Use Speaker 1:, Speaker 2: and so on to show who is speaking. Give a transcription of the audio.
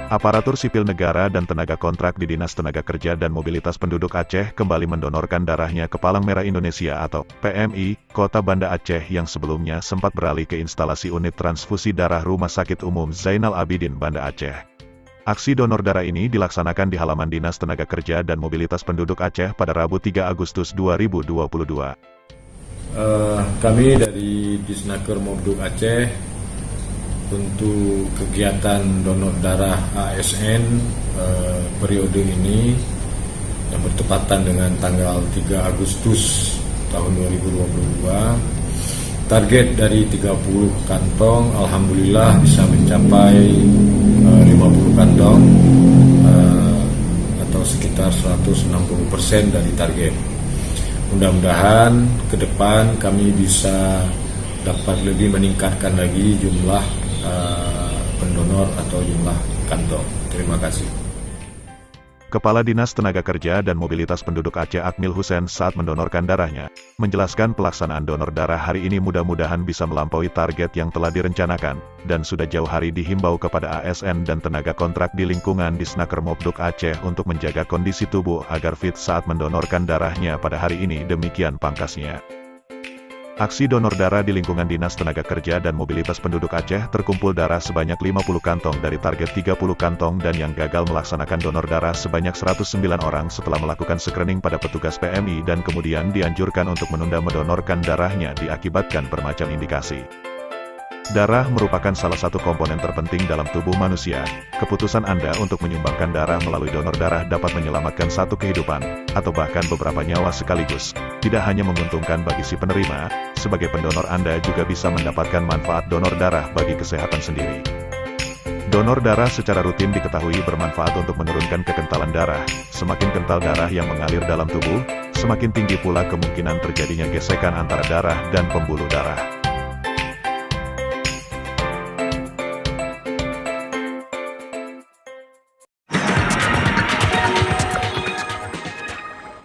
Speaker 1: Aparatur sipil negara dan tenaga kontrak di Dinas Tenaga Kerja dan Mobilitas Penduduk Aceh kembali mendonorkan darahnya ke Palang Merah Indonesia atau PMI, Kota Banda Aceh yang sebelumnya sempat beralih ke instalasi unit transfusi darah Rumah Sakit Umum Zainal Abidin Banda Aceh. Aksi donor darah ini dilaksanakan di halaman Dinas Tenaga Kerja dan Mobilitas Penduduk Aceh pada Rabu 3 Agustus 2022.
Speaker 2: Kami dari Disnaker Mobduk Aceh untuk kegiatan donor darah ASN periode ini yang bertepatan dengan tanggal 3 Agustus tahun 2022, target dari 30 kantong alhamdulillah bisa mencapai 50 kantong atau sekitar 160% dari target. Mudah-mudahan ke depan kami bisa dapat lebih meningkatkan lagi jumlah pendonor atau jumlah kantong. Terima kasih.
Speaker 1: Kepala Dinas Tenaga Kerja dan Mobilitas Penduduk Aceh Akmil Hussein saat mendonorkan darahnya, menjelaskan pelaksanaan donor darah hari ini mudah-mudahan bisa melampaui target yang telah direncanakan, dan sudah jauh hari dihimbau kepada ASN dan tenaga kontrak di lingkungan Disnaker Mobduk Aceh untuk menjaga kondisi tubuh agar fit saat mendonorkan darahnya pada hari ini, demikian pangkasnya. Aksi donor darah di lingkungan Dinas Tenaga Kerja dan Mobilitas Penduduk Aceh terkumpul darah sebanyak 50 kantong dari target 30 kantong dan yang gagal melaksanakan donor darah sebanyak 109 orang setelah melakukan screening pada petugas PMI dan kemudian dianjurkan untuk menunda mendonorkan darahnya diakibatkan bermacam indikasi. Darah merupakan salah satu komponen terpenting dalam tubuh manusia. Keputusan Anda untuk menyumbangkan darah melalui donor darah dapat menyelamatkan satu kehidupan, atau bahkan beberapa nyawa sekaligus. Tidak hanya menguntungkan bagi si penerima, sebagai pendonor Anda juga bisa mendapatkan manfaat donor darah bagi kesehatan sendiri. Donor darah secara rutin diketahui bermanfaat untuk menurunkan kekentalan darah. Semakin kental darah yang mengalir dalam tubuh, semakin tinggi pula kemungkinan terjadinya gesekan antara darah dan pembuluh darah.